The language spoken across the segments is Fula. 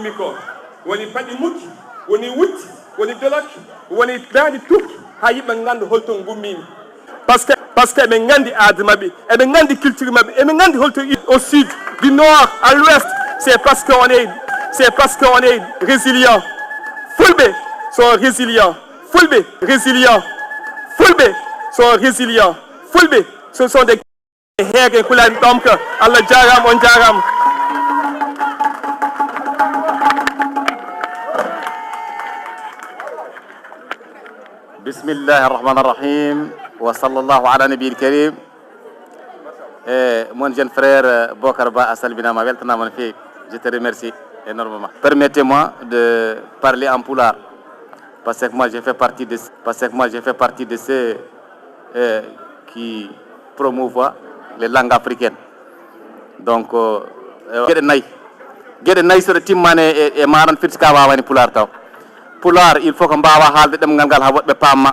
ɓorni ko woni paɗi mukki woni wutti woni dolokki woni daadi tukki ha yimɓe ngannda holton gummimi par ce que eɓe nganndi aade maɓɓe eɓe nganndi culture maɓɓe eɓe nganndi holto au sud du nord à l'ouest c'est parce que on est résilient fulɓe sont résilients fulɓe résilients fulɓe sont résilients fulɓe ce sont des heege kulani ɗom ka Allah jarama on jarama bismillahi arrahmani arrahim wa sallallahu ala nabiyil karim mon jeune frère Bocar Ba a salminama weltanama no fewi je te remercie énormément. Permettez-moi de parler en pulaar parce que moi j'ai fait partie de ceux qui promouvoient les langues africaines donc gueɗe nayyi soɗo timmani e maɗon firti ka wawani pulaar taw pulaar il faut ko mbawa haalde ɗemgal ngal ha woɗɓe pamma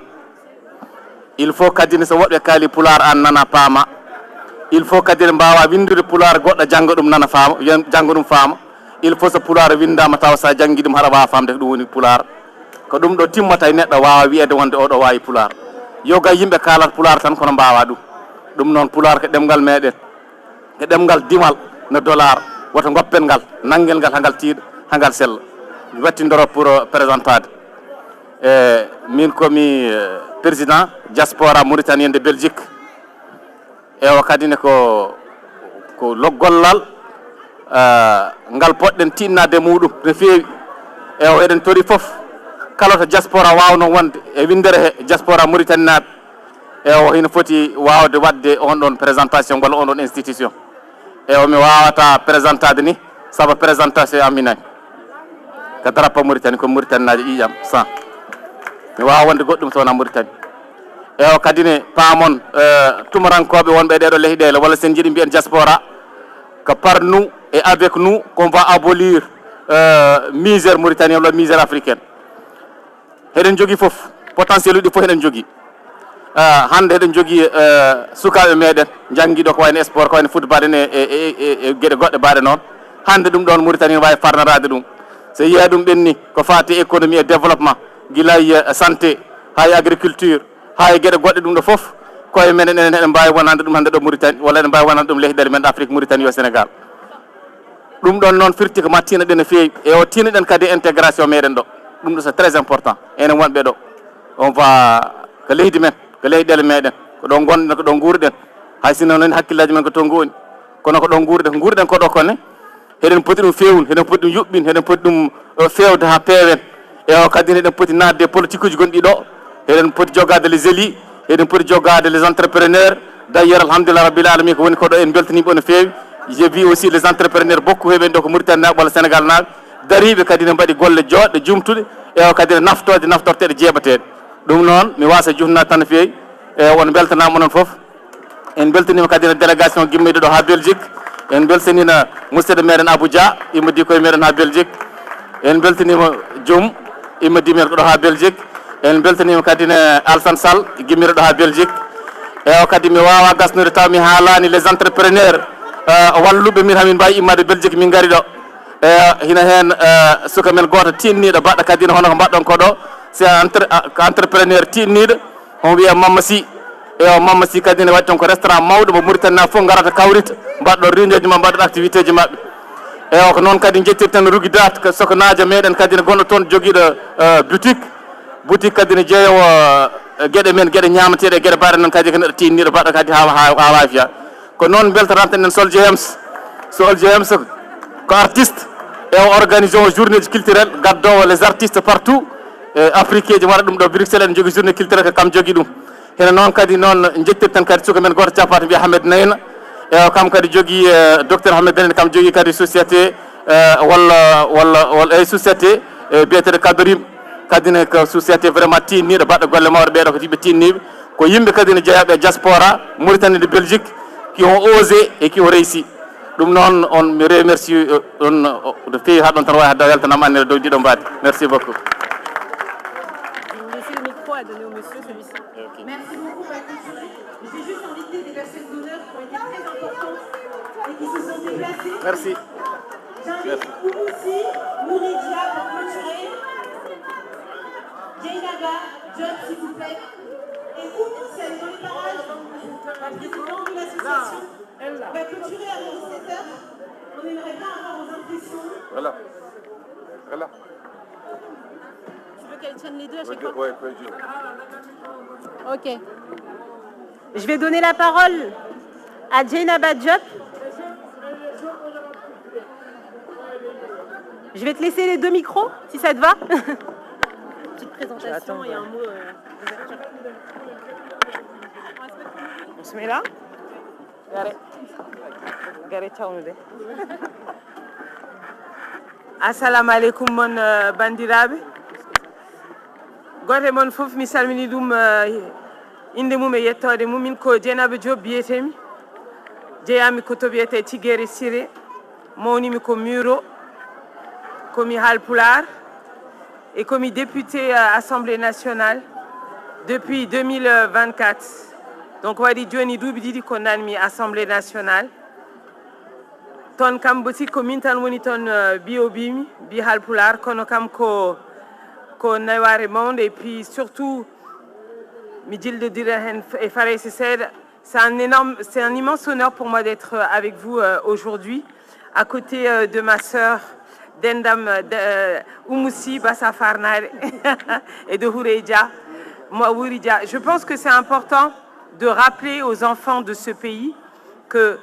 il faut kadine so woɗɓe kaali pulaar an nana paama il faut kadine mbawa windude pulaar goɗɗo jangga ɗum nana faama jangga ɗum faama il faut so pulaar windama taw sa janggi ɗum haɗa wawa famde ko ɗum woni pulaar ko ɗum ɗo timmata e neɗɗo wawa wiyede wonde oɗo wawi pulaar yoga yimɓe kaalat pulaar tan kono mbawa ɗum noon pulaar ko ɗemgal meɗen ko ɗemgal dimal no dollar woto goppen ngal nanguel ngal hangal tiiɗo hangal sella wattidoro pour présentade min komi président diaspora mauritanien de Belgique ewa kadine ko loggollal ngal poɗɗen tinnade muɗum no fewi ewa eɗen tori foof kala to diaspora wawno wonde e windere he diaspora mauritanie naɓe ewa hino foti wawde wadde on ɗon présentation walla on ɗon institution ewa mi wawata présentade ni saabu présentation amminani ko drapeau Mauritanie ko Mauritanie naji ƴiƴam 100 mi wawa wonde goɗɗum sowona Mauritanie ewa kadine paamon tumarankoɓe wonɓe ɗeɗo leyɗele walla sen jiiɗi mbiyen diaspora que par nous et avec nous qu'on va abolir misère mauritanienne walla misère africaine heɗen jogui foof potentiel uɗi foof eɗen jogui hande eɗen jogui sukaɓe meɗen jangguiɗo ko wayno sport ko wayno football en e gueɗe goɗɗe mbaɗe noon hande ɗum ɗon Mauritanie wawi farnarade ɗum so yiya ɗum ɓenni ko fati économie et développement guilay santé hay agriculture hay gueɗe goɗɗe ɗum ɗo foof koye menen enen eɗen mbawi wonande ɗum hande ɗo Mauritanie walla eɗen mbawi wonande ɗum leyɗele men Afrique Mauritanie yo Sénégal ɗum ɗon noon firti ko ma tinaɗen no fewi e o tinaɗen kadi intégration meɗen ɗo ɗum ɗo c'est très important enen wonɓe ɗo on va ko leydi men ko leyɗele meɗen ko ɗo gonɗen ko ɗo guurɗen hay sinno noon hakkillaji men ko to goni kono ko ɗo guurɗen ko ɗo kone heɗen poti ɗum fewnu heɗen poti ɗum yuɓɓin heɗen poti ɗum fewde ha peewen ewa kadi eɗen poti nadde politique uji gonɗi ɗo eɗen poti jogade les élus eɗen poti jogade les entrepreneurs d' ailleurs alhamdulillah rabbil alamin ko woni ko ɗo en beltaniɓe no fewi j'ai vu aussi les entrepreneurs beaucoup heɓen ɗo ko Mauritanie naɓe walla Sénégal naɓe dariɓe kadi ne mbaɗi golle joɗɗe jumtuɗe ewa kadi ne naftorteɗe jeeɓateɗe ɗum noon mi wasa jufnade tan no fewi won beltanama noon foof en beltanima kadi ne délégation gimmiɗo ɗo ha Belgique en beltanina musidɗo meɗen Abuja immadi koye meɗen ha Belgique en beltanima joom immadi men ko ɗo ha Belgique en beltanima kadi ne Alassane Sall gimmiɗo ɗo ha Belgique ewa kadi mi wawa gasnude taw mi haalani les entrepreneurs walluɓe min hamin mbawi immade Belgique min gaari ɗo hina hen suka men goto tinniɗo baɗɗo kadi ne hono ko mbaɗɗon ko ɗo c'est entrepreneur tinniɗo on wiya Mama Sy ewa Mama Sy kadi ne waɗi toon ko restaurant mawɗo mo Mauritanie naɓe foof garata kawrita mbaɗɗon réunion ji ma mbaɗɗon activité ji mabɓe ewa ko noon kadi jettirten Rougidat ko sokonajo meɗen kadi ne gonɗo toon joguiɗo boutique kadi ne jeeyowo gueɗe men gueɗe ñamateɗe gueɗe mbaɗe noon kadi ko neɗɗo tinniɗo baɗɗo kadi ha wawi fiya ko noon beltanamten en Soldier Hems ko artiste e o organisé o journée culturelle gaddowo les artistes partout africain ji waɗa ɗum ɗo Bruxelles en jogui journée culturelle ko kam jogui ɗum hene noon kadi noon jettirten kadi suka men goto capata mbiya Hamed Nayna e kam kadi jogui docteur Hamed Nayna kam jogui kadi société walla société biyeteɗo Kadorim kadi ne ko société vraiment tinniɗo baɗɗo golle mawɗe ɓeɗo ko yimɓe tinniɓe ko yimɓe kadi ne jeeyaɓe diaspora Mauritanie de Belgique qui ont osé et qui ont réussi ɗum noon on mi remercie on no fewi ha ɗon tan wawi hadda weltanam annene dow ɗiɗo mbadi merci beaucoup. Laissez le micro à donner au monsieur celui-ci. Okay. Merci beaucoup Patrice. J'ai juste invité des personnes d'honneur qui ont été très importantes et qui se sont déplacées. Merci. J'invite Oumoussi Mouri On va clôturer à 17h. On aimerait bien avoir vos impressions. Voilà. Tu veux qu'elle tienne les deux à chaque fois? Ouais, Ok. Je vais donner la parole à Djeynaba Diop. Je vais te laisser les deux micros, si ça te va. Petite présentation et un mot d'ouverture. On se met là. Gare tawnude. Assalamu alaikum mon bandiraɓe. Goto mon fof mi salmini ɗum inde mum e yettode mum. Min ko Dieynaba Diop biyetemi. Jeeyami ko to biyete Tiguére Siré. Mawnimi ko Muro. Komi Halpulaar et comme député à l'Assemblée nationale depuis 2024. Donc, wadi joni duuɓi ɗiɗi ko nanmi Assemblée nationale. Ton kam boti ko min tan woni ton bio bimi bi Halpulaar kono kam ko naware mawde et puis surtout mi jildodira hen e faraysi seeɗa. C'est un immense honneur pour moi d'être avec vous aujourd'hui à côté de ma sœur Dendam Oumoussi Bassafarnare et de Houreja, Mouaouridja. Je pense que c'est important de rappeler aux enfants de ce pays que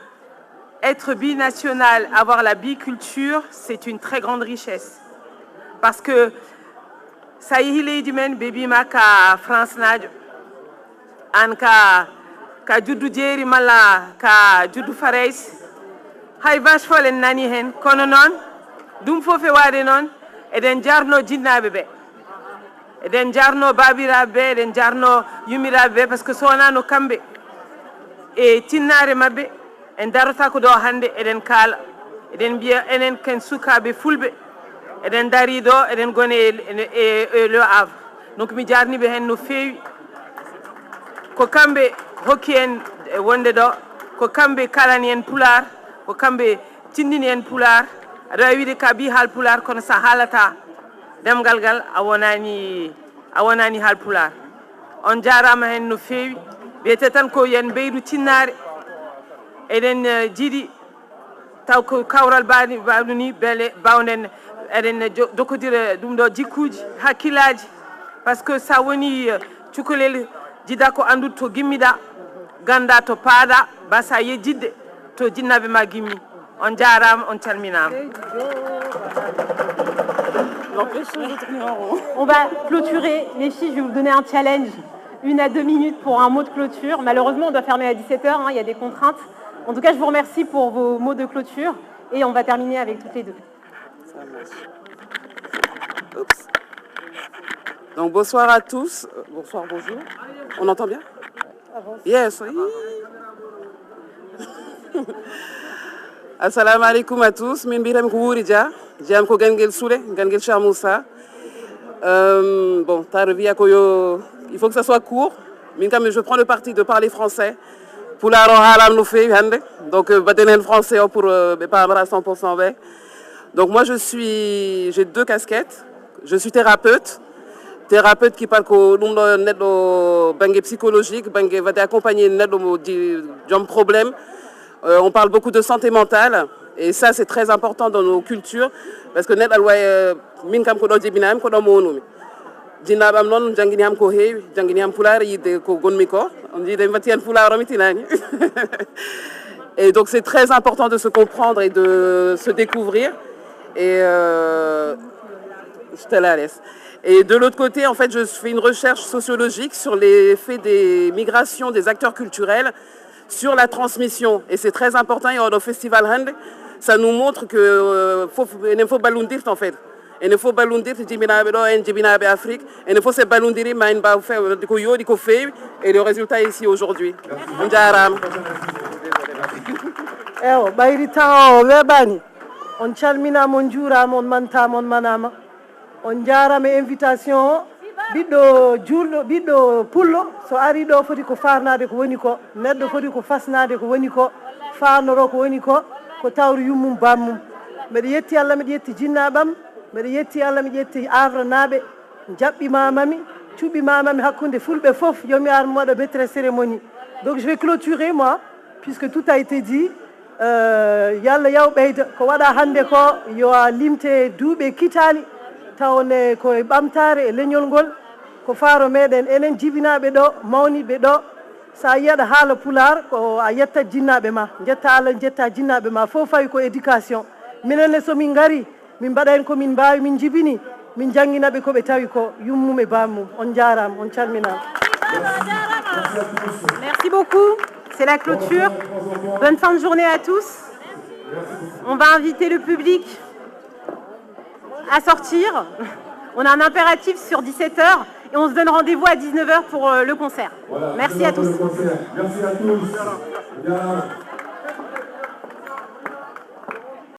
être binational, avoir la biculture, c'est une très grande richesse. Parce que ça y est, dimen baby maka France najo, an ka juddu jeri mala ka juddu farais, hay vache folen nani hen kono non. Dum fofe wade non eden jarno jinnaɓe ɓe eden jarno babiraɓe ɓe eden jarno yumiraɓe ɓe par ce que so wonano kamɓe e tinnare mabɓe en darota ko ɗo hande eɗen kaala eɗen mbiya enen ken sukaɓe fulɓe eɗen dari ɗo eɗen gone e Le Havre. Donc mi jarniɓe hen no fewi ko kamɓe hokki en wonde ɗo ko kamɓe kalani en Pulaar ko kamɓe tindini en Pulaar. aɗa wawi wiide ka bi Halpulaar kono sa haalata demgal ngal a wonani Halpulaar. On jarama hen no fewi wiyete tan ko yen ɓeydu tinnare eɗen jiiɗi taw ko kawral bawɗu ni beele bawden eɗen jokkodira ɗum ɗo jikkuji hakkillaji par ce que sa woni cukalel jiɗa ko andude to gimmiɗa ganda to paaɗa basa yejjidde to jinnaɓe ma gimmi. On jarama, on calminama. On va clôturer. Les filles, je vais vous donner un challenge. 1 à 2 minutes pour un mot de clôture. Malheureusement, on doit fermer à 17h, il y a des contraintes. En tout cas, je vous remercie pour vos mots de clôture. Et on va terminer avec toutes les deux. Oups. Donc, bonsoir à tous. Bonsoir, bonjour. On entend bien? Yes. Assalamu alaikum à tous. Min biram ko Houreja. Jam ko Gangel Soule, Gangel Chamoussa. Bon, ta revia ko yo. Il faut que ça soit court. Min kam je prends le parti de parler français. Pularo halam no fe hande. Donc batenen français pour pas à 100% bé. Donc moi j'ai 2 casquettes. Je suis thérapeute qui parle ko dum do neddo bangé psychologique, bangé va accompagner neddo di jom problème. On parle beaucoup de santé mentale et ça c'est très important dans nos cultures parce que net alway min kam ko do jibinam ko do monumi jinabam non jangini am ko heewi jangini am pulaar yidde ko gonmi ko on dit dem watien pulaar mitinani. Et donc c'est très important de se comprendre et de se découvrir et je te la laisse. Et de l'autre côté, en fait, je fais une recherche sociologique sur l'effet des migrations des acteurs culturels sur la transmission. Et c'est très important, et au Festival Hand, ça nous montre qu'il faut balundir en fait. Il faut balundir, c'est Afrique. Il faut se balundir, et le résultat est ici aujourd'hui. On calmina mon juurama on mantama on manama on jarama invitation ɓiɗɗo juurɗo ɓiɗɗo pullo so ari ɗo foti ko farnade ko woni ko neɗɗo foti ko fasnade ko woni ko fanoro ko woni ko tawri yummum bammum mbeɗa yetti Allah mbeɗa yetti jinnaɓam mbeɗa yetti Allah mbeɗa yetti Havre naaɓe jaɓɓimamami cuɓɓimamami hakkude fulɓe foof yomi ar mi waɗa maîtresse cérémonie. Donc je vais clôturer moi puisque tout a été dit. yalla yaw ɓeyda ko waɗa hannde ko yo a limte duuɓe kitali tawne koye ɓamtare e leñol ngol ko faaro meɗen enen jibinaɓe ɗo mawniɓe ɗo sa yiyaɗa haala pular ko a yettat jinnaɓe ma jetta Allah jetta jinnaɓe ma fof fawi ko éducation minenne somin gari min mbaɗani komin mbawi min jibini min jangguinaɓe koɓe tawi ko yummum e bammum on jarama on calminama. Merci beaucoup. C'est la clôture. Bonne fin de journée à tous. On va inviter le public à sortir. On a un impératif sur 17h et on se donne rendez-vous à 19h pour le concert. Merci à tous. Merci à tous.